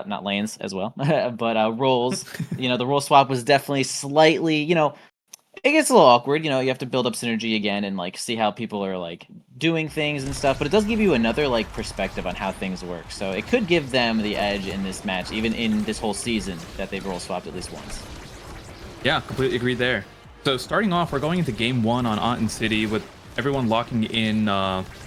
not lanes as well, but roles. The role swap was definitely slightly, it gets a little awkward. You have to build up synergy again and like see how people are like doing things and stuff. But it does give you another like perspective on how things work. So it could give them the edge in this match, even in this whole season that they've role swapped at least once. Yeah, completely agree there. So starting off, we're going into game 1 on Aten City with everyone locking in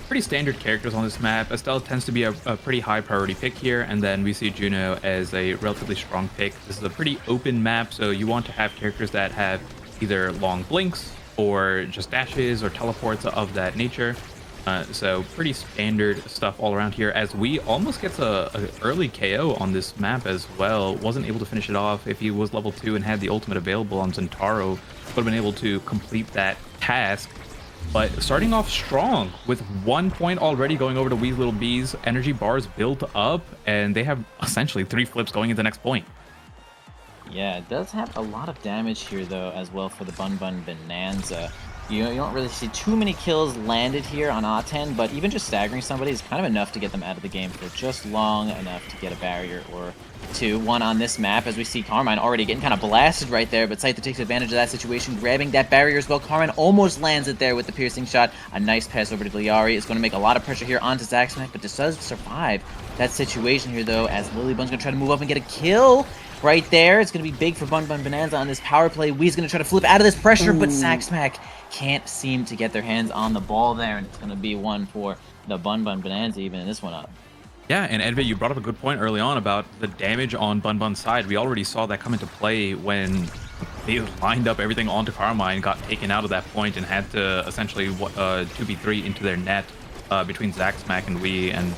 pretty standard characters on this map. Estelle tends to be a pretty high priority pick here, and then we see Juno as a relatively strong pick. This is a pretty open map, so you want to have characters that have either long blinks or just dashes or teleports of that nature. So pretty standard stuff all around here, as we almost gets a early KO on this map as well. Wasn't able to finish it off. If he was level 2 and had the ultimate available on Zentaro, would have been able to complete that task. But starting off strong with 1 point already going over to Wee's Little Bees. Energy bars built up, and they have essentially 3 flips going into the next point. Yeah, it does have a lot of damage here, though, as well for the Bunn Bunn Bonanza. You don't really see too many kills landed here on Aten, but even just staggering somebody is kind of enough to get them out of the game for just long enough to get a barrier or two. One on this map, as we see Carmine already getting kind of blasted right there, but Scyther takes advantage of that situation, grabbing that barrier as well. Carmine almost lands it there with the piercing shot. A nice pass over to Liari is going to make a lot of pressure here onto Zaxmac, but just does survive that situation here, though, as Lilybunn's going to try to move up and get a kill. Right there, it's going to be big for Bunn Bunn Bonanza on this power play. Wee's going to try to flip out of this pressure, but Zaxmac can't seem to get their hands on the ball there, and it's going to be one for the Bunn Bunn Bonanza even in this one up. Yeah, and Edve, you brought up a good point early on about the damage on Bunn Bunn's side. We already saw that come into play when they lined up everything onto Carmine, got taken out of that point, and had to essentially 2v3 into their net between Zaxmac and Wee. And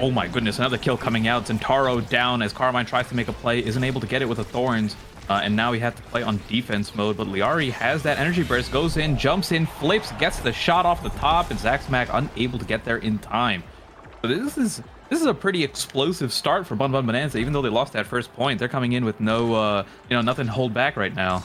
oh my goodness, another kill coming out. Zentaro down as Carmine tries to make a play, isn't able to get it with the Thorns. And now we have to play on defense mode, but Liari has that energy burst, goes in, jumps in, flips, gets the shot off the top, and Zaxmac unable to get there in time. So this is a pretty explosive start for Bunn Bunn Bonanza. Even though they lost that first point, they're coming in with no, nothing to hold back right now.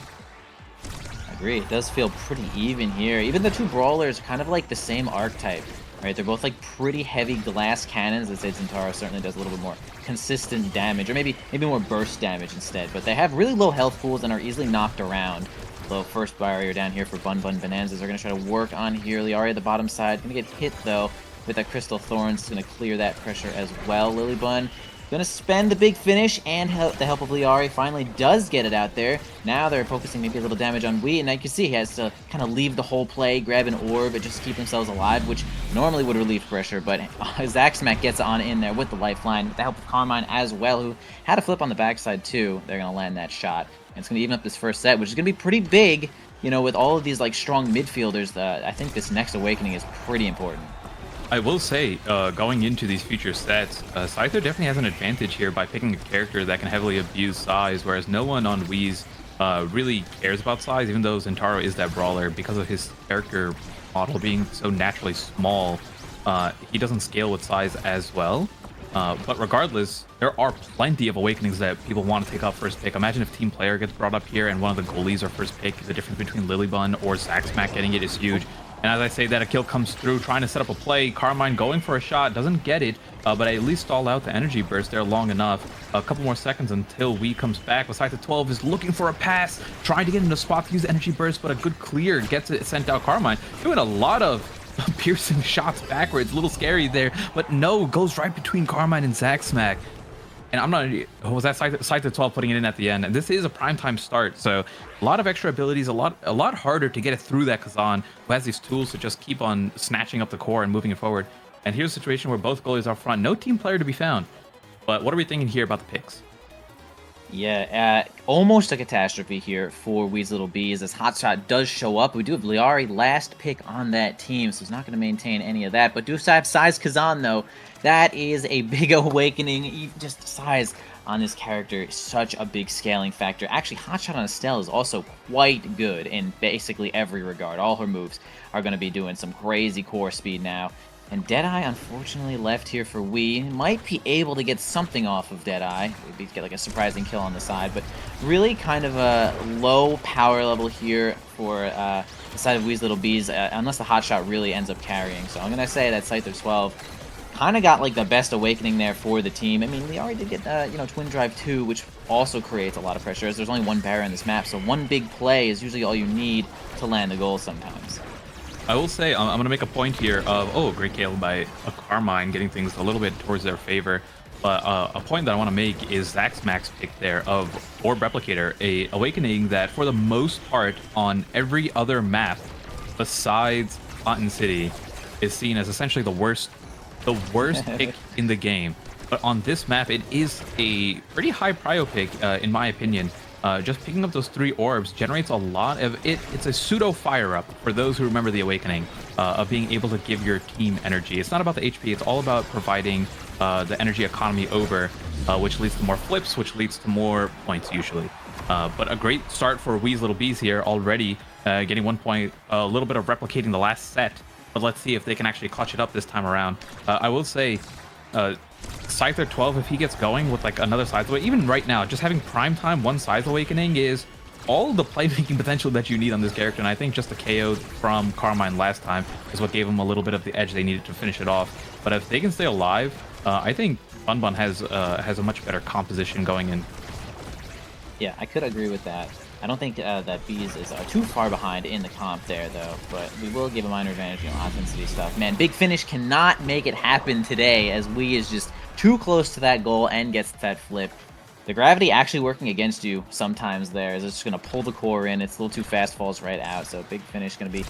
I agree. It does feel pretty even here. Even the two brawlers are kind of like the same archetype. Right, they're both like pretty heavy glass cannons. I'd say Zentaro certainly does a little bit more consistent damage, or maybe more burst damage instead. But they have really low health pools and are easily knocked around. Low first barrier down here for Bunn Bunn Bonanzas. They're going to try to work on here. Liari at the bottom side. Going to get hit though with that Crystal Thorns. Going to clear that pressure as well. Lilybunn going to spend the big finish, and the help of Liari finally does get it out there. Now they're focusing maybe a little damage on Wee, and now you can see he has to kind of leave the whole play, grab an orb, and just keep themselves alive, which normally would relieve pressure, but Zaxmac gets on in there with the lifeline, with the help of Carmine as well, who had a flip on the backside too. They're going to land that shot, and it's going to even up this first set, which is going to be pretty big, with all of these like strong midfielders. I think this next Awakening is pretty important. I will say, going into these future sets, Scyther definitely has an advantage here by picking a character that can heavily abuse size, whereas no one on Wii's really cares about size, even though Zentaro is that brawler. Because of his character model being so naturally small, he doesn't scale with size as well. But regardless, there are plenty of Awakenings that people want to take up first pick. Imagine if Team Player gets brought up here and one of the goalies are first pick. The difference between Lilybunn or Zaxmac getting it is huge. And as I say that, a kill comes through, trying to set up a play. Carmine going for a shot, doesn't get it, but at least stall out the energy burst there long enough. A couple more seconds until Wee comes back. Scyther 12 is looking for a pass, trying to get in a spot to use the energy burst, but a good clear gets it sent out. Carmine doing a lot of piercing shots backwards, a little scary there, but no, goes right between Carmine and Zaxmac. And I'm not, was that Scyther 12 putting it in at the end? And this is a primetime start, so a lot of extra abilities, a lot harder to get it through that Kazan, who has these tools to just keep on snatching up the core and moving it forward. And here's a situation where both goalies are up front, no Team Player to be found. But what are we thinking here about the picks? Yeah, almost a catastrophe here for Wee's Little Bees, as Hotshot does show up. We do have Liari last pick on that team, so he's not going to maintain any of that. But do have size Kazan, though. That is a big Awakening. Just size on this character is such a big scaling factor. Actually, Hotshot on Estelle is also quite good in basically every regard. All her moves are going to be doing some crazy core speed now. And Deadeye, unfortunately, left here for Wee. Might be able to get something off of Deadeye. Maybe get like a surprising kill on the side, but really kind of a low power level here for the side of Wee's Little Bees, unless the Hotshot really ends up carrying. So I'm going to say that Scyther 12 kind of got like the best awakening there for the team. I mean, we already did get, you know, Twin Drive 2, which also creates a lot of pressure, as there's only one barrier in this map, so one big play is usually all you need to land a goal sometimes. I will say, I'm going to make a point here of, oh, great kill by a Carmine, getting things a little bit towards their favor. But a point that I want to make is Zach's max pick there of Orb Replicator, a awakening that for the most part on every other map besides Cotton City is seen as essentially the worst pick in the game. But on this map, it is a pretty high prio pick, in my opinion. Just picking up those 3 orbs generates a lot of it. It's a pseudo fire up for those who remember the awakening, of being able to give your team energy. It's not about the HP, it's all about providing the energy economy over, which leads to more flips, which leads to more points usually. But a great start for Wee's Little Bees here already, getting 1 point, a little bit of replicating the last set. But let's see if they can actually clutch it up this time around. I will say, Scyther 12, if he gets going with like another Scythe Awakening, even right now, just having prime time 1 Scythe Awakening is all the playmaking potential that you need on this character. And I think just the KO from Carmine last time is what gave him a little bit of the edge they needed to finish it off. But if they can stay alive, I think Bunn Bunn has a much better composition going in. Yeah, I could agree with that. I don't think that Bees is too far behind in the comp there, though, but we will give a minor advantage on offensivity stuff. Man, Big Finish cannot make it happen today, as Wee is just too close to that goal and gets that flip. The gravity actually working against you sometimes there, is it's just going to pull the core in. It's a little too fast, falls right out, so Big Finish going to be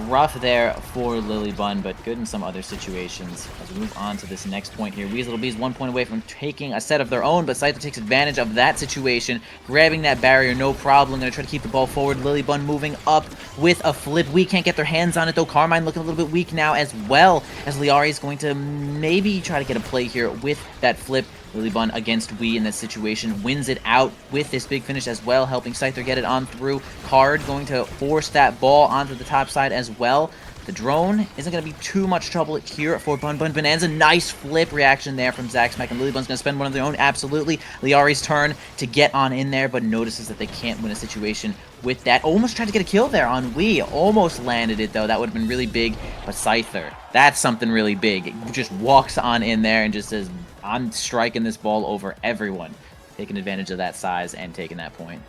rough there for Lilybunn, but good in some other situations. As we move on to this next point here, Wee's Little Bees 1 point away from taking a set of their own, but Scyther takes advantage of that situation, grabbing that barrier, no problem. Gonna try to keep the ball forward. Lilybunn moving up with a flip. We can't get their hands on it, though. Carmine looking a little bit weak now, as well as Liari is going to maybe try to get a play here with that flip. Lilybunn against Wee in this situation, wins it out with this Big Finish as well, helping Scyther get it on through. Card going to force that ball onto the top side as well. The drone isn't going to be too much trouble here for Bunn Bunn Bonanza. Nice flip reaction there from Zaxmack, and Lilybunn's going to spend one of their own, absolutely. Liari's turn to get on in there, but notices that they can't win a situation with that. Almost tried to get a kill there on Wee. Almost landed it, though. That would have been really big, but Scyther, that's something really big. It just walks on in there and just says, I'm striking this ball over everyone. Taking advantage of that size and taking that point.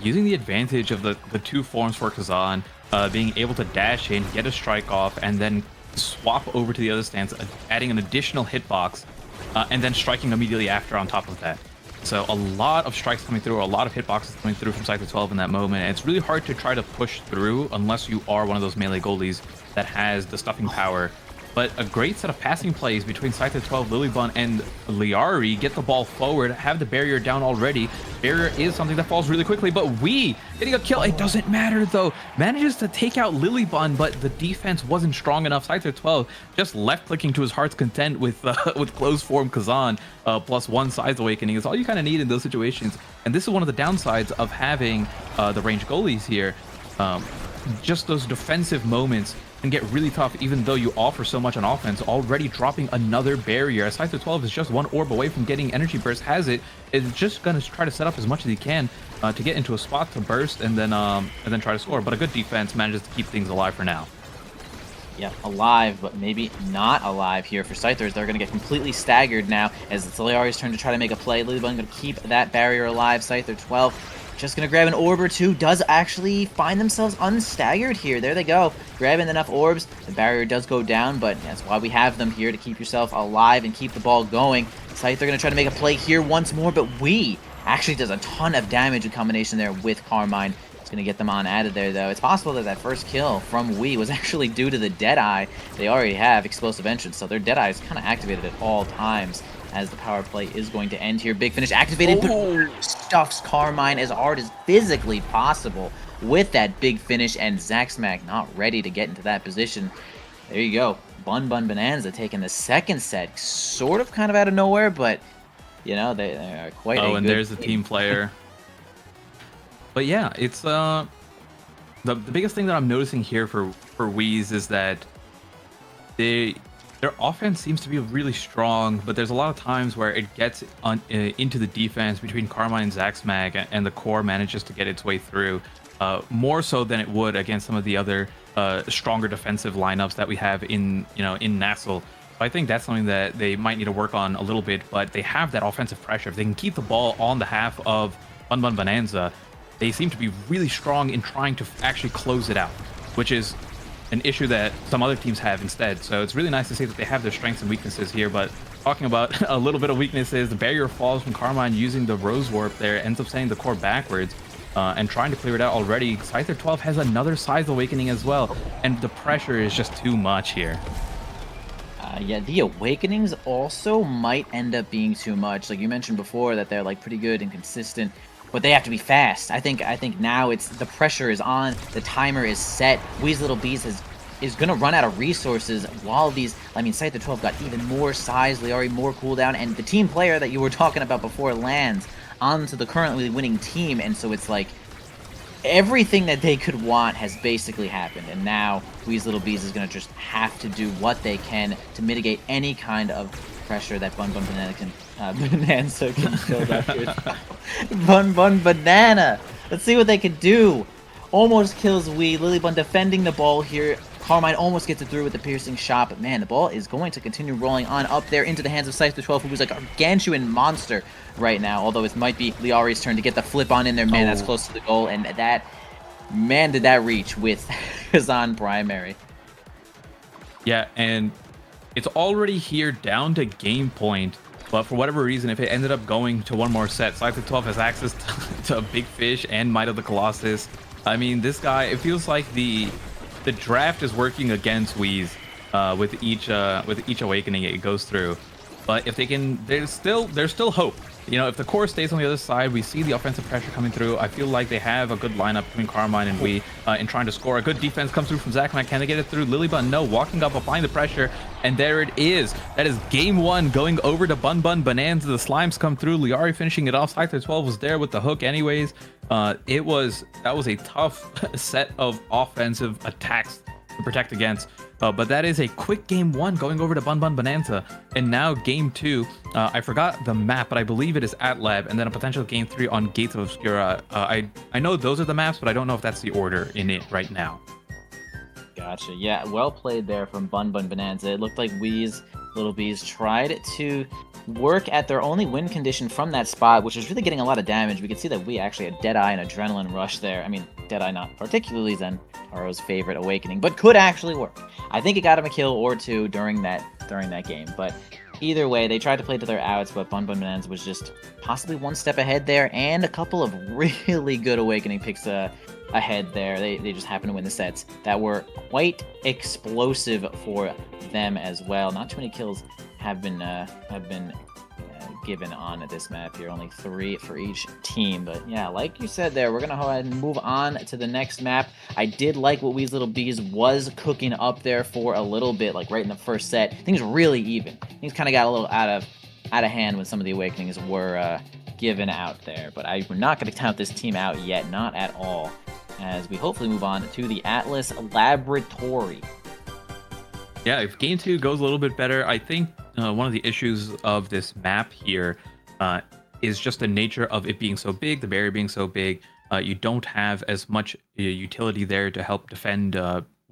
Using the advantage of the 2 forms for Kazan, being able to dash in, get a strike off, and then swap over to the other stance, adding an additional hitbox, and then striking immediately after on top of that. So a lot of strikes coming through, a lot of hitboxes coming through from Scyther 12 in that moment. And it's really hard to try to push through unless you are one of those melee goalies that has the stuffing power. But a great set of passing plays between Scyther 12, Lilybunn, and Liari. Get the ball forward, have the barrier down already. Barrier is something that falls really quickly, but Wee getting a kill. It doesn't matter, though. Manages to take out Lilybunn, but the defense wasn't strong enough. Scyther 12 just left-clicking to his heart's content with closed form Kazan, plus 1 Scythe Awakening is all you kind of need in those situations. And this is one of the downsides of having the ranged goalies here. Just those defensive moments can get really tough, even though you offer so much on offense. Already dropping another barrier. Scyther 12 is just 1 orb away from getting energy burst. Has it? It's just gonna try to set up as much as he can to get into a spot to burst and then try to score. But a good defense manages to keep things alive for now. Yeah, alive, but maybe not alive here for Scythers. They're going to get completely staggered now, as it's Liari's turn to try to make a play. Lilybunn going to keep that barrier alive. Scyther 12 just going to grab an orb or 2. Does actually find themselves unstaggered here. There they go. Grabbing enough orbs. The barrier does go down, but that's why we have them here, to keep yourself alive and keep the ball going. Scyther going to try to make a play here once more, but Wee actually does a ton of damage in combination there with Carmine. Going to get them on out of there, though. It's possible that that first kill from Wee was actually due to the Deadeye. They already have explosive entrance, so their Deadeye is kind of activated at all times, as the power play is going to end here. Big Finish activated, but stuffs Carmine as hard as physically possible with that Big Finish, and Zaxmack not ready to get into that position. There you go. Bunn Bunn Bonanza taking the second set, sort of kind of out of nowhere, but, you know, they are quite a and good there's the team player. But yeah, it's the biggest thing that I'm noticing here for Weez is that their offense seems to be really strong, but there's a lot of times where it gets into the defense between Carmine and Zaxmag, and the core manages to get its way through more so than it would against some of the other stronger defensive lineups that we have in NASL. I think that's something that they might need to work on a little bit, but they have that offensive pressure. If they can keep the ball on the half of Bunn Bunn Bonanza, they seem to be really strong in trying to actually close it out, which is an issue that some other teams have instead. So it's really nice to see that they have their strengths and weaknesses here. But talking about a little bit of weaknesses, the barrier falls from Carmine using the Rose Warp there, ends up sending the core backwards. And trying to clear it out already. Scyther 12 has another Size Awakening as well, and the pressure is just too much here. Yeah, the Awakenings also might end up being too much. Like you mentioned before, that they're like pretty good and consistent, but they have to be fast. I think now it's the pressure is on, the timer is set. Wee's Little Bees is gonna run out of resources while these. I mean, Scyther 12 got even more size, Liari more cooldown, and the team player that you were talking about before lands onto the currently winning team, and so it's like everything that they could want has basically happened, and now Wee's Little Bees is going to just have to do what they can to mitigate any kind of pressure that Bunn Bunn Bonanza can build up here. Bunn Bunn Banana! Let's see what they can do! Almost kills Wee. Lilybunn defending the ball here. Carmine almost gets it through with the piercing shot, but man, the ball is going to continue rolling on up there into the hands of Scyther 12, who's like a gargantuan monster right now, although it might be Liari's turn to get the flip on in there. Man, that's close to the goal, and that, man, did that reach with Kazan primary. Yeah, and it's already here down to game point, but for whatever reason, if it ended up going to one more set, Scyther 12 has access to Big Fish and Might of the Colossus. I mean, this guy, it feels like the draft is working against Wheeze with each awakening it goes through. But if they can, there's still hope. You know, if the core stays on the other side, we see the offensive pressure coming through. I feel like they have a good lineup between Carmine and Wee in trying to score. A good defense comes through from Zachman. Can they get it through? Lilybunn, no. Walking up, applying the pressure, and there it is. That is game one going over to Bunn Bunn Bonanza. The slimes come through. Liari finishing it off. Scyther 12 was there with the hook anyways. That was a tough set of offensive attacks to protect against. But that is a quick game one going over to Bunn Bunn Bonanza. And now game two, I forgot the map, but I believe it is at Lab, and then a potential game three on Gates of Obscura. I know those are the maps, but I don't know if that's the order in it right now. Gotcha. Yeah, well played there from Bunn Bunn Bonanza. It looked like Wee's Little Bees tried to work at their only win condition from that spot, which is really getting a lot of damage. We could see that we actually had Deadeye and Adrenaline Rush there. I mean, Deadeye not particularly Zentaro's favorite awakening, but could actually work. I think it got him a kill or two during that game, but either way, they tried to play to their outs, but Bunn Bunn Bonanza was just possibly one step ahead there, and a couple of really good awakening picks ahead there. They just happened to win the sets that were quite explosive for them as well. Not too many kills have been given on this map here. Only 3 for each team. But yeah, like you said there, we're going to go ahead and move on to the next map. I did like what Wee's Little Bees was cooking up there for a little bit, like right in the first set. Things were really even. Things kind of got a little out of hand when some of the awakenings were given out there. But we're not going to count this team out yet, not at all, as we hopefully move on to the Atlas Laboratory. Yeah, if game two goes a little bit better, I think one of the issues of this map here is just the nature of it being so big, the barrier being so big. You don't have as much utility there to help defend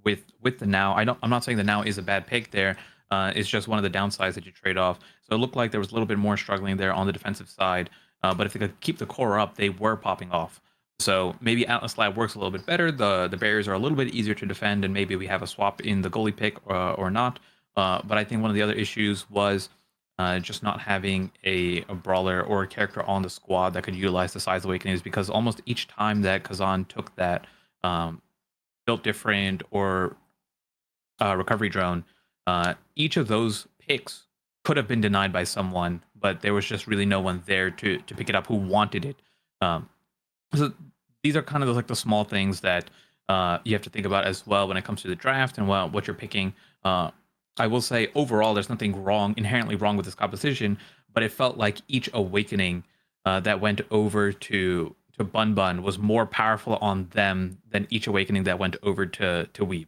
with the Now. I'm not saying the Now is a bad pick there. It's just one of the downsides that you trade off. So it looked like there was a little bit more struggling there on the defensive side. But if they could keep the core up, they were popping off. So maybe Atlas Lab works a little bit better. The barriers are a little bit easier to defend, and maybe we have a swap in the goalie pick or not. But I think one of the other issues was just not having a brawler or a character on the squad that could utilize the Size Awakenings, because almost each time that Kazan took that Built Different or Recovery Drone, each of those picks could have been denied by someone, but there was just really no one there to pick it up who wanted it. So these are kind of like the small things that you have to think about as well when it comes to the draft and what you're picking. I will say overall, there's nothing inherently wrong with this composition, but it felt like each awakening that went over to Bunn Bunn was more powerful on them than each awakening that went over to WEEB.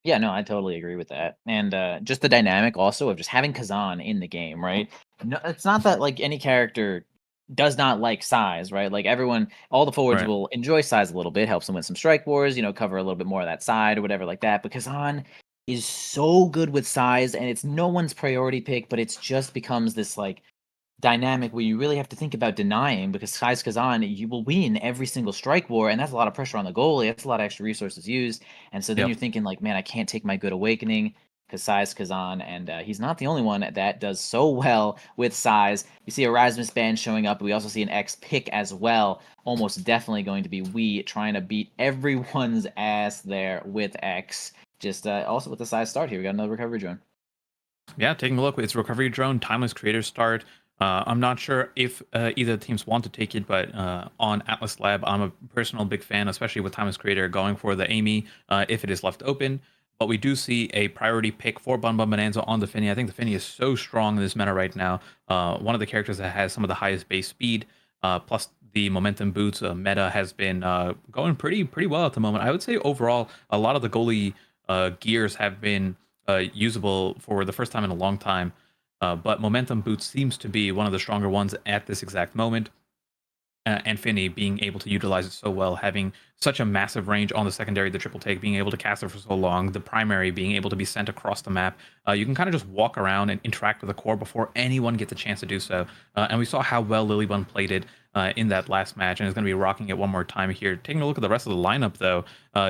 Yeah, no, I totally agree with that. And just the dynamic also of just having Kazan in the game, right? No, it's not that like any character does not like size, right? Like everyone, all the forwards Right. will enjoy size a little bit, helps them with some strike wars, cover a little bit more of that side or whatever like that. But Kazan is so good with size, and it's no one's priority pick, but it's just becomes this like dynamic where you really have to think about denying because Sai Kazan, you will win every single strike war, and that's a lot of pressure on the goalie. That's a lot of extra resources used, and so then Yep. you're thinking like, man, I can't take my good awakening because Sai Kazan, and he's not the only one that does so well with size. You see Erasmus Band showing up. We also see an X pick as well. Almost definitely going to be we trying to beat everyone's ass there with X. Just also with the size start here, we got another recovery drone. Yeah, taking a look, it's recovery drone, timeless creator start. I'm not sure if either teams want to take it, but on Atlas Lab, I'm a personal big fan, especially with timeless creator going for the Amy if it is left open. But we do see a priority pick for Bunn Bunn Bonanza on the Finii. I think the Finii is so strong in this meta right now. One of the characters that has some of the highest base speed, plus the momentum boots meta has been going pretty well at the moment. I would say overall, a lot of the goalie gears have been usable for the first time in a long time. But momentum boots seems to be one of the stronger ones at this exact moment. And Finny being able to utilize it so well, having such a massive range on the secondary, the triple take, being able to cast it for so long, the primary being able to be sent across the map. You can kind of just walk around and interact with the core before anyone gets a chance to do so. And we saw how well Lilybunn played it in that last match, and is going to be rocking it one more time here. Taking a look at the rest of the lineup, though,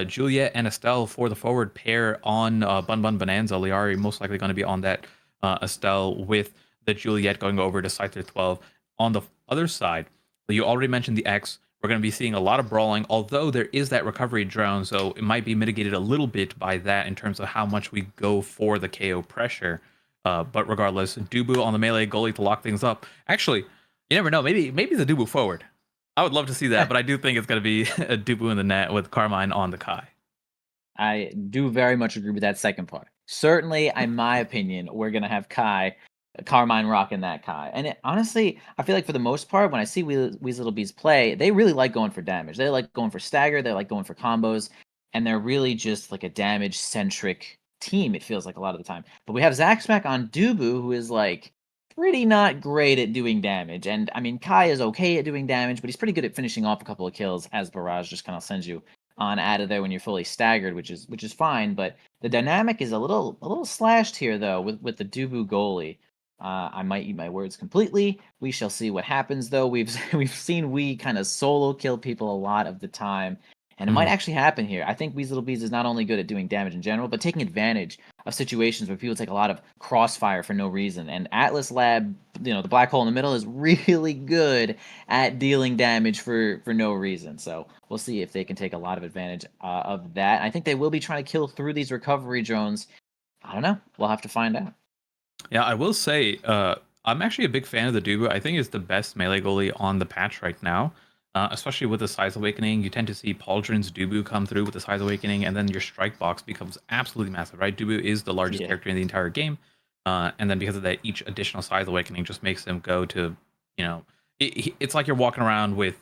Juliet and Estelle for the forward pair on Bunn Bunn Bonanza. Liari most likely going to be on that Estelle, with the Juliet going over to Scyther 12. On the other side, you already mentioned the X. We're going to be seeing a lot of brawling, although there is that recovery drone, so it might be mitigated a little bit by that in terms of how much we go for the KO pressure. But regardless, Dubu on the melee goalie to lock things up. Actually, you never know. Maybe the Dubu forward. I would love to see that, but I do think it's going to be a Dubu in the net with Carmine on the Kai. I do very much agree with that second part. Certainly, in my opinion, we're gonna have Carmine rocking that Kai. And honestly, I feel like for the most part, when I see Little Bees play, they really like going for damage. They like going for stagger. They like going for combos, and they're really just like a damage centric team. It feels like a lot of the time. But we have Zaxmack on Dubu, who is like pretty not great at doing damage. And I mean, Kai is okay at doing damage, but he's pretty good at finishing off a couple of kills, as Barrage just kind of sends you on out of there when you're fully staggered, which is fine. But the dynamic is a little slashed here though with the Dubu goalie. I might eat my words completely. We shall see what happens though. We've seen we kind of solo kill people a lot of the time. And it might Mhm. actually happen here. I think Weasel Little Bees is not only good at doing damage in general, but taking advantage of situations where people take a lot of crossfire for no reason. And Atlas Lab, the black hole in the middle, is really good at dealing damage for no reason. So we'll see if they can take a lot of advantage of that. I think they will be trying to kill through these recovery drones. I don't know. We'll have to find out. Yeah, I will say I'm actually a big fan of the Dubu. I think it's the best melee goalie on the patch right now, especially with the Size Awakening. You tend to see Pauldron's Dubu come through with the Size Awakening, and then your strike box becomes absolutely massive, right? Dubu is the largest Yeah. character in the entire game, and then because of that, each additional Size Awakening just makes him go to, it's like you're walking around with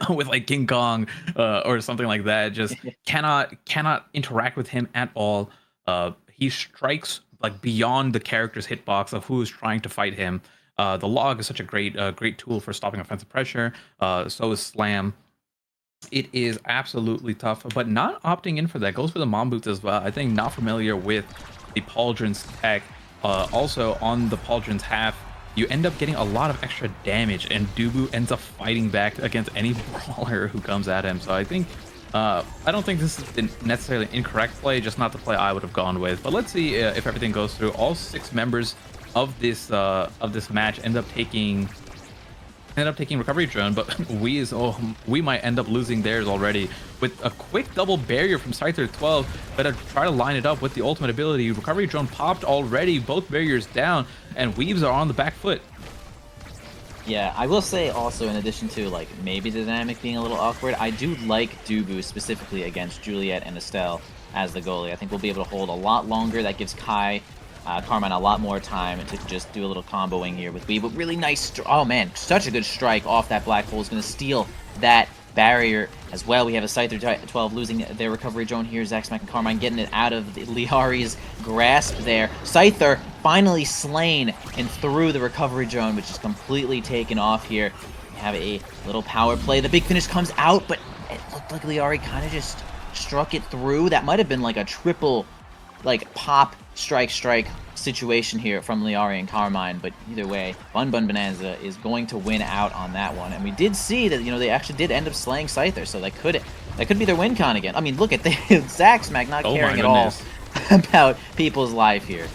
with like King Kong or something like that. Just cannot interact with him at all. He strikes like beyond the character's hitbox of who is trying to fight him. The log is such a great tool for stopping offensive pressure. So is slam. It is absolutely tough, but not opting in for that goes for the mom boots as well. I think not familiar with the Pauldron's tech. Also on the Pauldron's half, you end up getting a lot of extra damage, and Dubu ends up fighting back against any brawler who comes at him. So I think I don't think this is necessarily an incorrect play, just not the play I would have gone with. But let's see if everything goes through. All 6 members of this match end up taking recovery drone, but we might end up losing theirs already with a quick double barrier from Scyther 12. Better try to line it up with the ultimate ability. Recovery drone popped already, both barriers down, and Weebs are on the back foot. Yeah, I will say also, in addition to like maybe the dynamic being a little awkward, I do like Dubu specifically against Juliet and Estelle as the goalie. I think we'll be able to hold a lot longer. That gives Carmine a lot more time to just do a little comboing here with Weeb. But really nice, oh man, such a good strike off that black hole. Is going to steal that barrier as well. We have a Scyther 12 losing their recovery drone here. Zaxmack and Carmine getting it out of Liari's grasp there. Scyther finally slain and through the recovery drone, which is completely taken off here. We have a little power play. The big finish comes out, but it looked like Liari kind of just struck it through. That might have been like a triple like pop strike situation here from Liari and Carmine, but either way, Bunn Bunn Bonanza is going to win out on that one. And we did see that, you know, they actually did end up slaying Scyther, so that could be their win con again. I mean, look at the Zack Smack not Oh my caring at all goodness. about people's life here.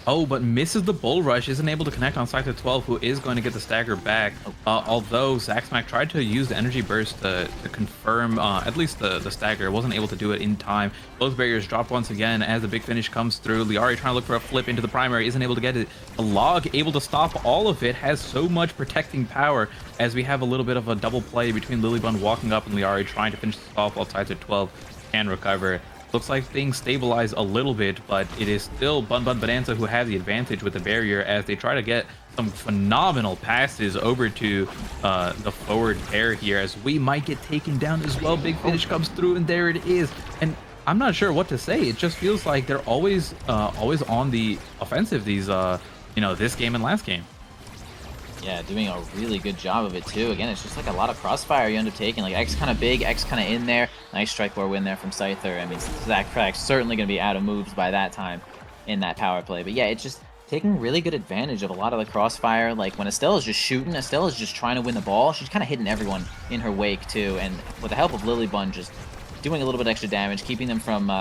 Oh, but misses the bull rush, isn't able to connect on Sector 12, who is going to get the stagger back. Although Zack Smack tried to use the energy burst to confirm at least the stagger, wasn't able to do it in time. Both barriers dropped once again as the big finish comes through. Liari trying to look for a flip into the primary, isn't able to get it. The log able to stop all of it, has so much protecting power as we have a little bit of a double play between Lilybunn walking up and Liari trying to finish this off while Sector 12 can recover. Looks like things stabilize a little bit, but it is still Bunn Bunn Bonanza who has the advantage with the barrier as they try to get some phenomenal passes over to the forward pair here, as we might get taken down as well. Big finish comes through, and there it is. And I'm not sure what to say. It just feels like they're always on the offensive, these you know, this game and last game. Yeah, doing a really good job of it too. Again, it's just like a lot of crossfire you end up taking. Like X kind of big, X kind of in there. Nice strike war win there from Scyther. I mean, Zack Crack's certainly going to be out of moves by that time in that power play. But yeah, it's just taking really good advantage of a lot of the crossfire. Like when Estella's just shooting, Estella's just trying to win the ball. She's kind of hitting everyone in her wake too. And with the help of Lilybunn just doing a little bit extra damage, keeping them from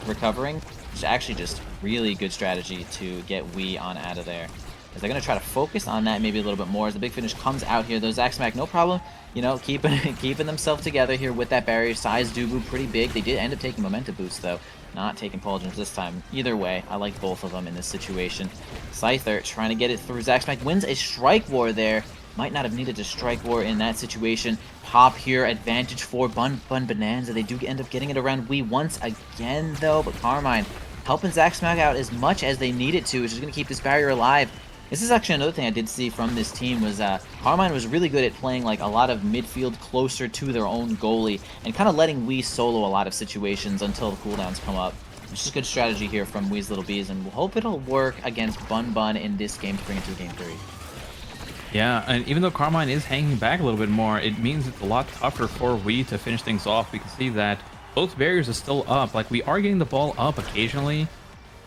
recovering, it's actually just really good strategy to get WEEB on out of there. As they're going to try to focus on that maybe a little bit more as the big finish comes out here. Though Zack Smack, no problem, you know, keeping themselves together here with that barrier. Size Dubu pretty big. They did end up taking momentum boost, though. Not taking Pauldrons this time. Either way, I like both of them in this situation. Scyther trying to get it through. Zack Smack wins a strike war there. Might not have needed a strike war in that situation. Pop here, advantage for Bunn Bunn Bonanza. They do end up getting it around WEEB once again, though. But Carmine helping Zack Smack out as much as they need it to, which is going to keep this barrier alive. This is actually another thing I did see from this team was Carmine was really good at playing like a lot of midfield closer to their own goalie and kind of letting WEEB solo a lot of situations until the cooldowns come up. It's just good strategy here from WEEB's Little Bees, and we'll hope it'll work against Bunn Bunn in this game to bring it to game 3. Yeah, and even though Carmine is hanging back a little bit more, it means it's a lot tougher for WEEB to finish things off. We can see that both barriers are still up. Like, we are getting the ball up occasionally,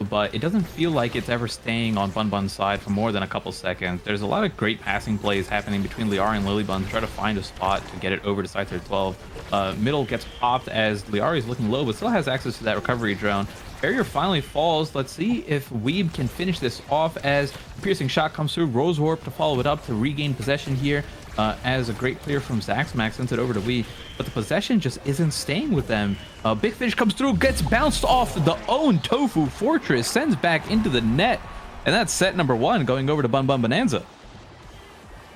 but it doesn't feel like it's ever staying on Bunn Bunn's side for more than a couple seconds. There's a lot of great passing plays happening between Liari and Lilybunn to try to find a spot to get it over to Scyther 12. Middle gets popped as Liari is looking low, but still has access to that recovery drone. Barrier finally falls. Let's see if WEEB can finish this off as a piercing shot comes through. Rose Warp to follow it up to regain possession here as a great clear from Zack Smack sends it over to WEEB. But the possession just isn't staying with them. Big Fish comes through, gets bounced off the own Tofu Fortress, sends back into the net. And that's set number 1 going over to Bunn Bunn Bonanza.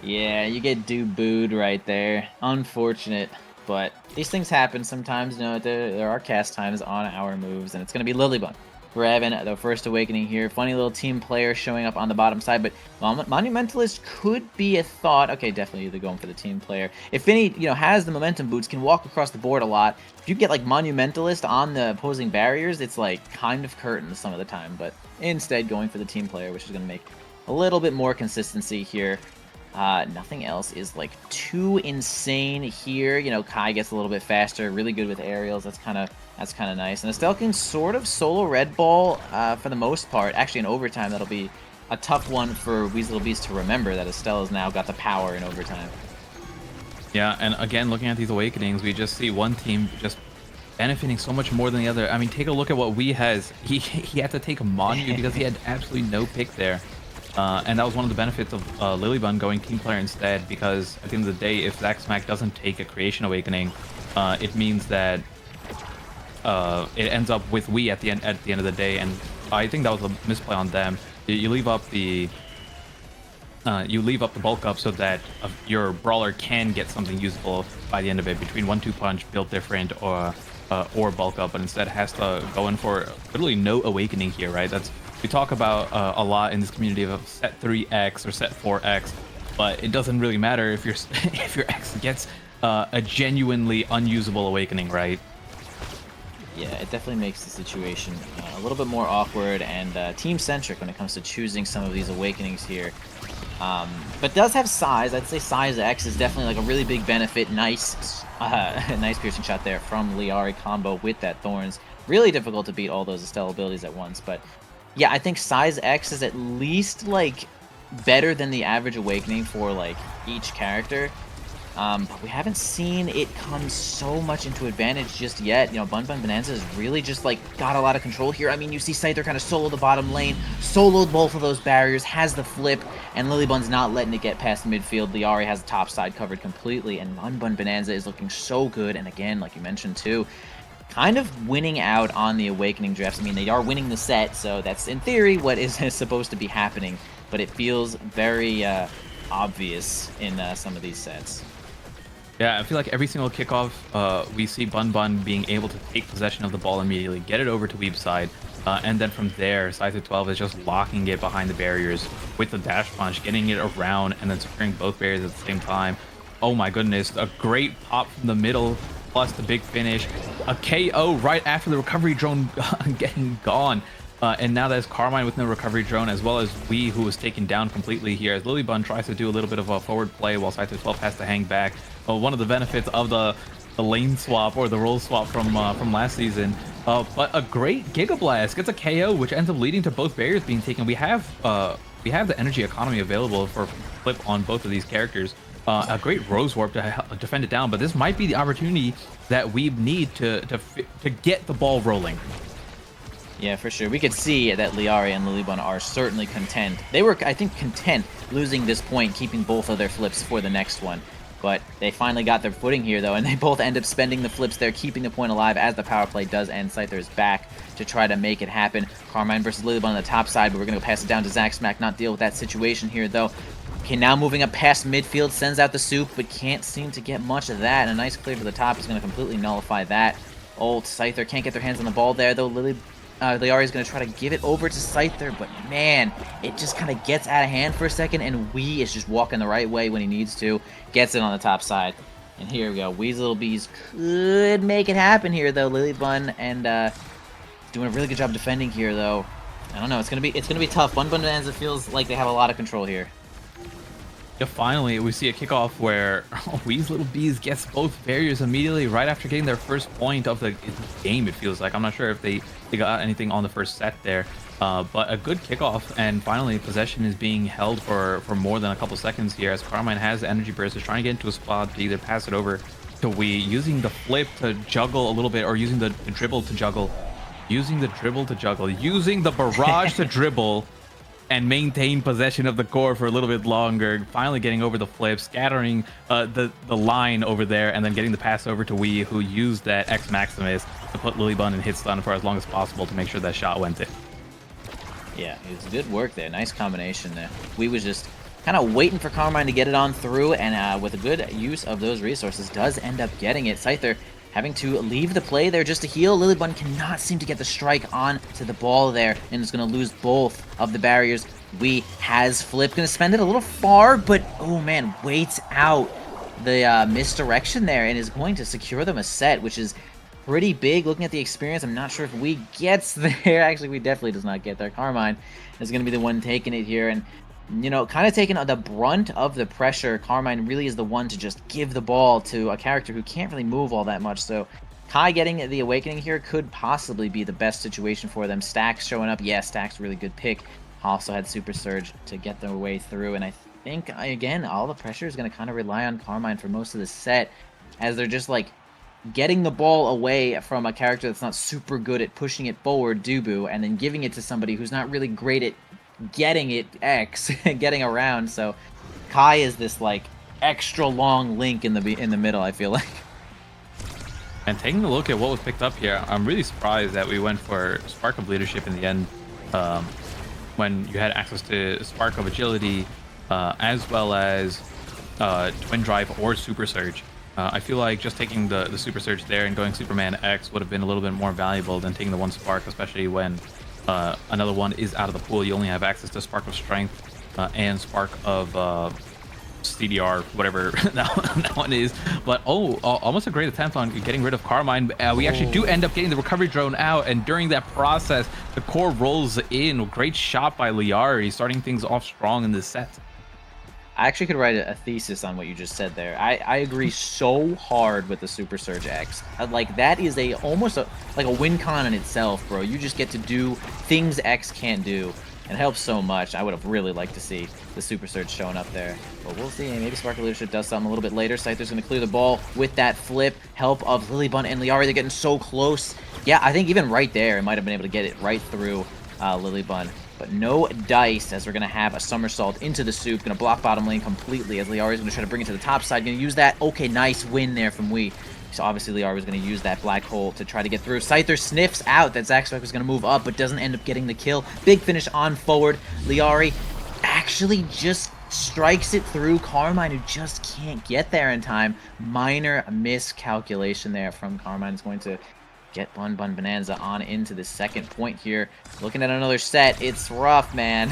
Yeah, you get booed right there. Unfortunate. But these things happen sometimes. You know, there are cast times on our moves, and it's going to be Lilybunn grabbing the first awakening here. Funny little team player showing up on the bottom side, but Monumentalist could be a thought. Okay, definitely either going for the team player. If Finii, you know, has the momentum boots, can walk across the board a lot. If you get like Monumentalist on the opposing barriers, it's like kind of curtains some of the time, but instead going for the team player, which is going to make a little bit more consistency here. Nothing else is like too insane here. You know, Kai gets a little bit faster, really good with aerials. That's kind of nice. And Estelle can sort of solo red ball for the most part. Actually, in overtime, that'll be a tough one for WEEB's Little Beast to remember that Estelle has now got the power in overtime. Yeah, and again, looking at these awakenings, we just see one team just benefiting so much more than the other. I mean, take a look at what WEEB has. He had to take a Monu because he had absolutely no pick there. And that was one of the benefits of Lilybunn going team player instead, because at the end of the day, if Zack Smack doesn't take a creation awakening, it means that it ends up with WEEB at the end of the day, and I think that was a misplay on them. You leave up the bulk up so that your brawler can get something usable by the end of it, between 1-2 punch, build different, or bulk up, but instead has to go in for literally no awakening here, right? We talk about a lot in this community of set 3x or set 4x, but it doesn't really matter if if your X gets a genuinely unusable awakening, right? Yeah, it definitely makes the situation a little bit more awkward and team-centric when it comes to choosing some of these awakenings here. But does have size. I'd say size X is definitely like a really big benefit. Nice Nice piercing shot there from Liari combo with that Thorns. Really difficult to beat all those Estelle abilities at once, but yeah, I think size X is at least like better than the average awakening for like each character. But we haven't seen it come so much into advantage just yet. You know, Bunn Bunn Bonanza has really just, like, got a lot of control here. I mean, you see Scyther kind of solo the bottom lane, soloed both of those barriers, has the flip, and Lilybunn's not letting it get past midfield. Liari has the top side covered completely, and Bunn Bunn Bonanza is looking so good. And again, like you mentioned too, kind of winning out on the Awakening drafts. I mean, they are winning the set, so that's, in theory, what is supposed to be happening. But it feels very obvious in some of these sets. Yeah, I feel like every single kickoff, we see Bunn Bunn being able to take possession of the ball immediately, get it over to WEEB's side, and then from there, Scyther 12 is just locking it behind the barriers with the dash punch, getting it around, and then securing both barriers at the same time. Oh my goodness, a great pop from the middle, plus the big finish. A KO right after the recovery drone getting gone. And now there's Carmine with no recovery drone, as well as Wee, who was taken down completely here, as Lilybunn tries to do a little bit of a forward play while Scyther 12 has to hang back. One of the benefits of the lane swap or the role swap from last season. But a great Giga Blast gets a KO, which ends up leading to both barriers being taken. We have the energy economy available for flip on both of these characters. A great Rose Warp to defend it down, but this might be the opportunity that we need to get the ball rolling. Yeah, for sure. We could see that Liari and Lilybunn are certainly content. They were, I think, content losing this point, keeping both of their flips for the next one. But they finally got their footing here, though, and they both end up spending the flips there, keeping the point alive as the power play does end. Scyther is back to try to make it happen. Carmine versus Lilybunn on the top side, but we're going to pass it down to Zack Smack, not deal with that situation here, though. Okay, now moving up past midfield, sends out the soup, but can't seem to get much of that. And a nice clear to the top is going to completely nullify that. Old Scyther can't get their hands on the ball there, though. Liari is going to try to give it over to Scyther, but man, it just kind of gets out of hand for a second, and Wee is just walking the right way when he needs to. Gets it on the top side. And here we go. Weasel Bees could make it happen here, though. Lilybunn and doing a really good job defending here, though. I don't know. It's gonna be tough. Bunn Bunn Bonanza feels like they have a lot of control here. Yeah, finally, we see a kickoff where Wee's Little Bees gets both barriers immediately right after getting their first point of the game, it feels like. I'm not sure if they got anything on the first set there, but a good kickoff, and finally possession is being held for more than a couple seconds here as Carmine has the energy burst, is trying to get into a spot to either pass it over to Wee, using the flip to juggle a little bit, or using the dribble to juggle, using the barrage to dribble, and maintain possession of the core for a little bit longer, finally getting over the flip, scattering the line over there, and then getting the pass over to Wee, who used that X Maximus to put Lilybunn in hit stun for as long as possible to make sure that shot went in. Yeah, it was good work there. Nice combination there. Wee was just kind of waiting for Carmine to get it on through, and with a good use of those resources, does end up getting it. Scyther having to leave the play there just to heal. Lilybunn cannot seem to get the strike on to the ball there, and is going to lose both of the barriers. Wee has flip, going to spend it a little far, but oh man, waits out the misdirection there and is going to secure them a set, which is pretty big. Looking at the experience, I'm not sure if Wee gets there. Actually, Wee definitely does not get there. Carmine is going to be the one taking it here, and you know, kind of taking the brunt of the pressure. Carmine really is the one to just give the ball to a character who can't really move all that much. So Kai getting the Awakening here could possibly be the best situation for them. Stax showing up. Yeah, Stax, really good pick. Also had Super Surge to get their way through. And I think, again, all the pressure is going to kind of rely on Carmine for most of the set, as they're just, like, getting the ball away from a character that's not super good at pushing it forward, Dubu, and then giving it to somebody who's not really great at getting it X, getting around. So Kai is this like extra long link in the middle, I feel like. And taking a look at what was picked up here, I'm really surprised that we went for Spark of Leadership in the end, when you had access to Spark of Agility, as well as Twin Drive or Super Surge. I feel like just taking the Super Surge there and going Superman X would have been a little bit more valuable than taking the one Spark, especially when another one is out of the pool. You only have access to Spark of Strength and Spark of CDR, whatever that one is. But almost a great attempt on getting rid of Carmine. We actually do end up getting the recovery drone out, and during that process, the core rolls in. Great shot by Liari, starting things off strong in this set. I actually could write a thesis on what you just said there. I agree so hard with the Super Surge X. Like, that is almost like a win con in itself, bro. You just get to do things X can't do. It helps so much. I would have really liked to see the Super Surge showing up there. But we'll see. Maybe Spark of Leadership does something a little bit later. Scyther's going to clear the ball with that flip. Help of Lilybunn and Liari. They're getting so close. Yeah, I think even right there, it might have been able to get it right through Lilybunn. But no dice, as we're going to have a somersault into the soup. Going to block bottom lane completely, as Liari is going to try to bring it to the top side. Going to use that. Okay, nice win there from WEEB. So obviously Liari was going to use that black hole to try to get through. Scyther sniffs out that Zaxxrack was going to move up, but doesn't end up getting the kill. Big finish on forward. Liari actually just strikes it through Carmine, who just can't get there in time. Minor miscalculation there from Carmine. Is going to get Bunn Bunn Bonanza on into the second point here. Looking at another set. It's rough, man.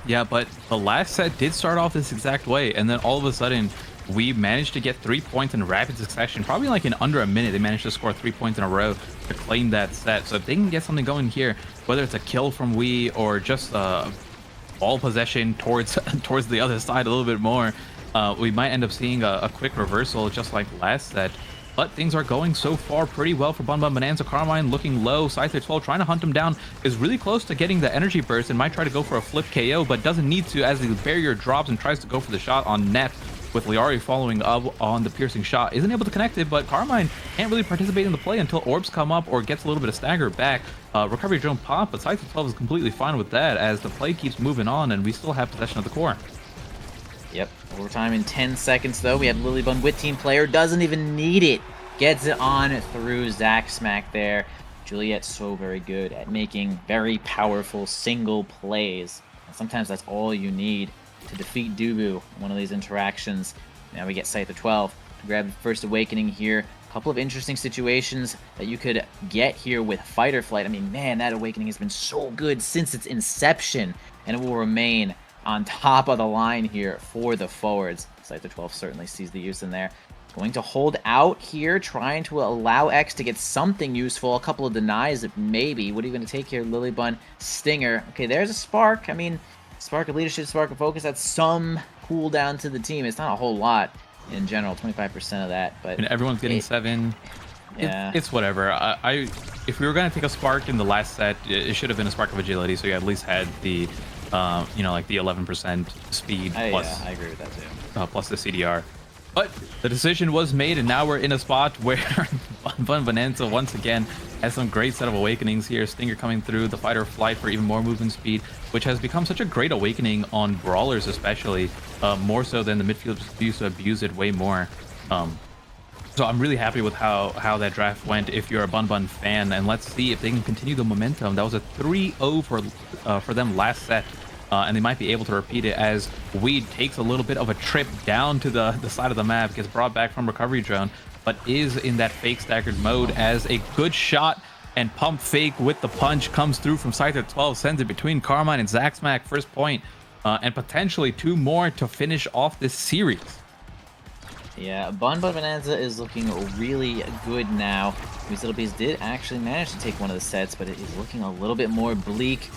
Yeah, but the last set did start off this exact way, and then all of a sudden, we managed to get 3 points in rapid succession. Probably like in under a minute, they managed to score 3 points in a row to claim that set. So if they can get something going here, whether it's a kill from WEEB or just ball possession towards the other side a little bit more, we might end up seeing a quick reversal just like last set. But things are going so far pretty well for Bunn Bunn Bonanza. Carmine looking low. Scyther 12 trying to hunt him down. Is really close to getting the energy burst and might try to go for a flip KO, but doesn't need to as the barrier drops and tries to go for the shot on net, with Liari following up on the piercing shot. Isn't able to connect it, but Carmine can't really participate in the play until orbs come up or gets a little bit of stagger back. Recovery drone pop, but Scyther 12 is completely fine with that as the play keeps moving on and we still have possession of the core. Yep, overtime in 10 seconds though. We have Lilybunn with team player, doesn't even need it. Gets it on through Zaxxrack there. Juliet so very good at making very powerful single plays. And sometimes that's all you need to defeat Dubu in one of these interactions. Now we get Scyther 12 to grab the first awakening here. A couple of interesting situations that you could get here with Fight or Flight. I mean, man, that awakening has been so good since its inception, and it will remain on top of the line here for the forwards. Scyther 12 certainly sees the use in there. Going to hold out here, trying to allow X to get something useful. A couple of denies, maybe. What are you going to take here? Lilybunn, Stinger. Okay, there's a spark. I mean, spark of leadership, spark of focus. That's some cooldown to the team. It's not a whole lot in general, 25% of that. But and everyone's getting 7. Yeah, it's whatever. If we were going to take a spark in the last set, it should have been a spark of agility, so you at least had the, you know, like the 11% speed plus. Yeah, I agree with that too. Plus the CDR. But the decision was made, and now we're in a spot where Bunn Bunn Bonanza once again has some great set of awakenings here. Stinger coming through, the Fight or Flight for even more movement speed, which has become such a great awakening on brawlers especially, more so than the midfield used to abuse it way more. So I'm really happy with how that draft went if you're a Bunn Bunn fan, and let's see if they can continue the momentum. That was a 3-0 for them last set. And they might be able to repeat it as WEEB takes a little bit of a trip down to the side of the map, gets brought back from recovery drone, but is in that fake staggered mode as a good shot and pump fake with the punch comes through from Scyther 12, sends it between Carmine and Zaxxrack, first point, and potentially 2 more to finish off this series. Yeah, Bunn Bunn Bonanza is looking really good now. Beast did actually manage to take one of the sets, but it is looking a little bit more bleak.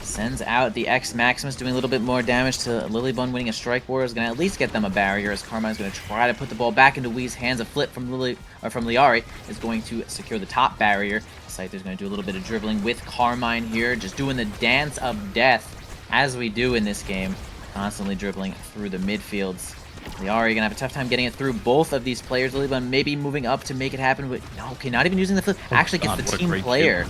Sends out the X Maximus, doing a little bit more damage to Lilybunn. Winning a Strike Warrior is going to at least get them a barrier, as Carmine's going to try to put the ball back into WEEB's hands. A flip from Liari is going to secure the top barrier. Scyther's going to do a little bit of dribbling with Carmine here, just doing the dance of death, as we do in this game, constantly dribbling through the midfields. Liari going to have a tough time getting it through both of these players. Lilybunn maybe moving up to make it happen, but no, okay, not even using the flip. Actually gets the team player.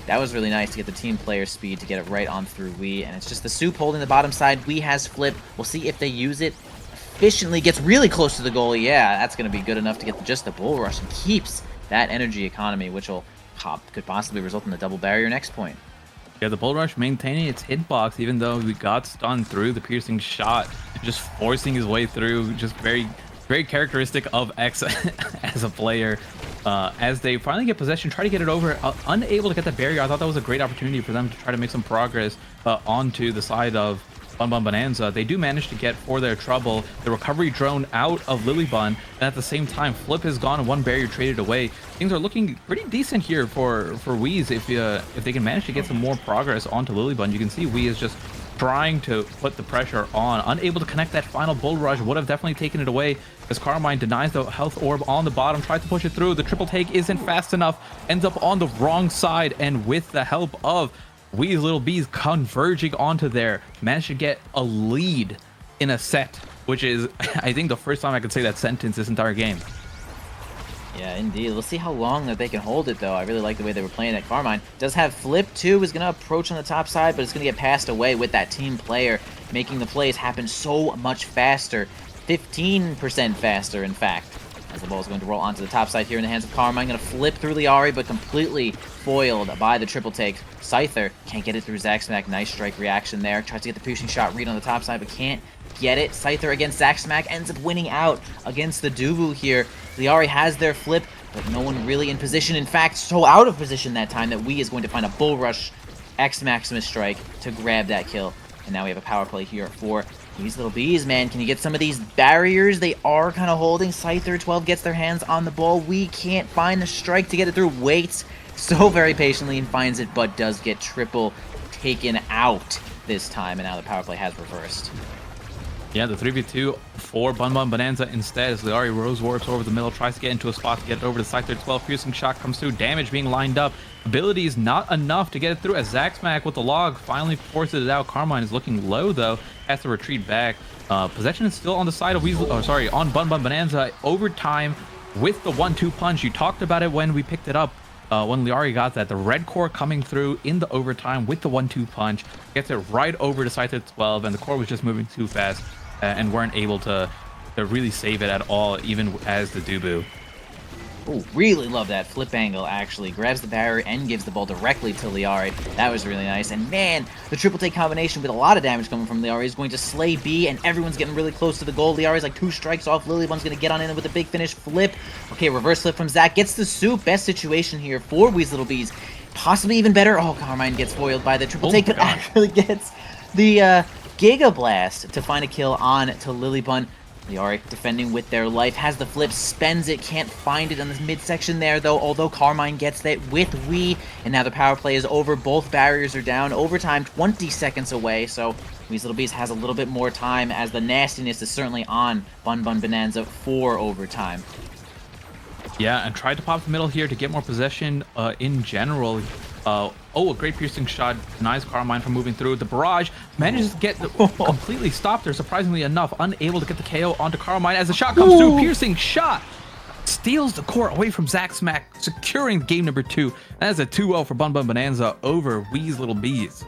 That was really nice to get the team player speed to get it right on through WEEB, and it's just the soup holding the bottom side. WEEB has flip. We'll see if they use it efficiently. Gets really close to the goal. Yeah, that's going to be good enough to get just the bull rush and keeps that energy economy, which could possibly result in the double barrier next point. Yeah, the bull rush maintaining its hitbox, even though we got stunned through the piercing shot, just forcing his way through, just very characteristic of X as a player. As they finally get possession, try to get it over, unable to get the barrier. I thought that was a great opportunity for them to try to make some progress onto the side of Bunn Bunn Bonanza. They do manage to get, for their trouble, the recovery drone out of Lilybunn, and at the same time, Flip is gone and one barrier traded away. Things are looking pretty decent here for WEEB if they can manage to get some more progress onto Lilybunn. You can see WEEB is just trying to put the pressure on. Unable to connect that final bull rush, would have definitely taken it away as Carmine denies the health orb on the bottom, tries to push it through. The triple take isn't fast enough, ends up on the wrong side, and with the help of Wee's Little Bees converging onto there, managed to get a lead in a set, which is, I think, the first time I could say that sentence this entire game. Yeah, indeed. Let's see how long that they can hold it, though. I really like the way they were playing it. Carmine does have flip, too, is going to approach on the top side, but it's going to get passed away with that team player, making the plays happen so much faster. 15% faster, in fact, as the ball is going to roll onto the top side here in the hands of Carmine. Going to flip through Liari, but completely foiled by the triple take. Scyther can't get it through Zaxmack. Nice strike reaction there. Tries to get the piercing shot read on the top side, but can't get it. Scyther against Zaxmack ends up winning out against the Duvu here. Liari has their flip, but no one really in position. In fact, so out of position that time that Wee is going to find a Bull Rush X Maximus strike to grab that kill. And now we have a power play here for these Little Bees, man. Can you get some of these barriers? They are kind of holding. Scyther 12 gets their hands on the ball. We can't find the strike to get it through. Waits so very patiently and finds it, but does get triple taken out this time. And now the power play has reversed. Yeah, the 3v2 for Bunn Bunn Bonanza instead as Liari Rose warps over the middle, tries to get into a spot to get it over to Scyther. 12 piercing shot comes through, damage being lined up. Ability is not enough to get it through as Zaxmack with the log finally forces it out. Carmine is looking low though, has to retreat back. Possession is still on the side of on Bunn Bunn Bonanza. Overtime with the 1-2 punch. You talked about it when we picked it up. When Liari got that, the red core coming through in the overtime with the 1-2 punch, gets it right over to Scyther 12, and the core was just moving too fast and weren't able to really save it at all, even as the Dubu. Oh, really love that flip angle, actually. Grabs the barrier and gives the ball directly to Liari. That was really nice. And man, the triple take combination with a lot of damage coming from Liari is going to slay B, and everyone's getting really close to the goal. Liari's like 2 strikes off. Lilybunn's going to get on in with a big finish flip. Okay, reverse flip from Zach. Gets the soup. Best situation here for Wee's Little Bees. Possibly even better. Oh, Carmine gets foiled by the triple take, but actually gets the Giga Blast to find a kill on to Lilybunn. Liari defending with their life, has the flip, spends it, can't find it on this midsection there though, although Carmine gets that with Wee, and now the power play is over, both barriers are down, overtime 20 seconds away, so Wee's Little Bees has a little bit more time as the nastiness is certainly on Bunn Bunn Bonanza for overtime. Yeah, and tried to pop the middle here to get more possession in general. A great piercing shot denies Carmine from moving through. The barrage manages to get completely stopped there, surprisingly enough. Unable to get the KO onto Carmine as the shot comes through. Piercing shot steals the core away from Zaxmack, securing game number 2. That is a 2-0 for Bunn Bunn Bonanza over Wee's Little Bees.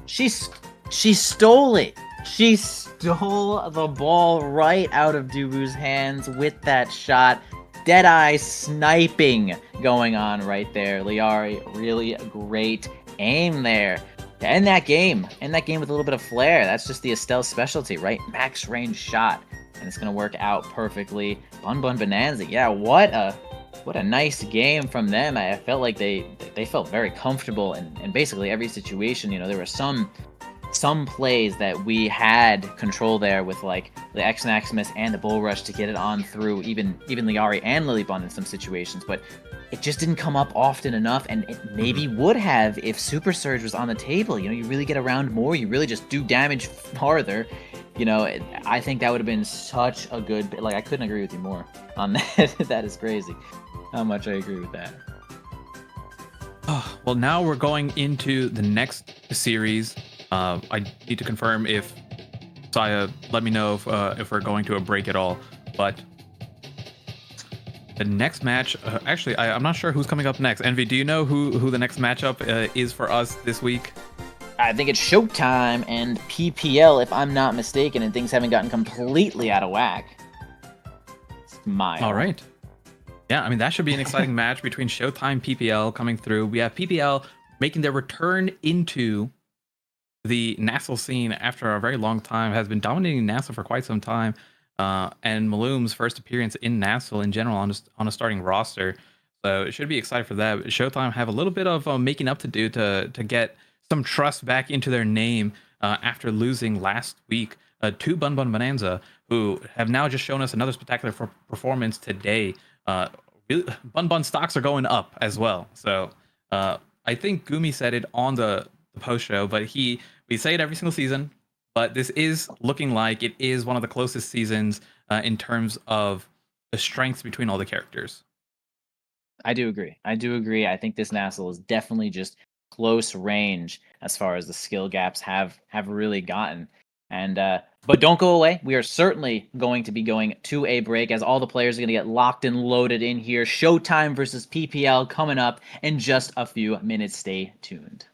She stole it. She stole the ball right out of Dubu's hands with that shot. Deadeye sniping going on right there. Liari, really great aim there to end that game. End that game with a little bit of flair. That's just the Estelle specialty, right? Max range shot. And it's going to work out perfectly. Bunn Bunn Bonanza. Yeah, what a nice game from them. I felt like they felt very comfortable in basically every situation. You know, there were some plays that we had control there with like the X Maximus and the Bull Rush to get it on through even Liari and Lilybunn in some situations, but it just didn't come up often enough, and it maybe would have if Super Surge was on the table. You know, you really get around more, you really just do damage farther. You know, I think that would have been such a good, like, I couldn't agree with you more on that. That is crazy how much I agree with that. Oh, well, now we're going into the next series. I need to confirm if Saya let me know if we're going to a break at all. But the next match, actually, I'm not sure who's coming up next. Envy, do you know who the next matchup is for us this week? I think it's Showtime and PPL, if I'm not mistaken, and things haven't gotten completely out of whack. All right. Yeah, I mean, that should be an exciting match between Showtime PPL coming through. We have PPL making their return into the NASL scene after a very long time, has been dominating NASL for quite some time, and Maloom's first appearance in NASL in general on a starting roster. So it should be exciting for that. Showtime have a little bit of making up to do to get some trust back into their name after losing last week to Bunn Bunn Bonanza, who have now just shown us another spectacular performance today. Bunn Bunn stocks are going up as well. So I think Gumi said it on the post show, but we say it every single season. but this is looking like it is one of the closest seasons in terms of the strengths between all the characters. I do agree. I do agree. I think this NASL is definitely just close range as far as the skill gaps have really gotten. And but don't go away. We are certainly going to be going to a break as all the players are going to get locked and loaded in here. Showtime versus PPL coming up in just a few minutes. Stay tuned.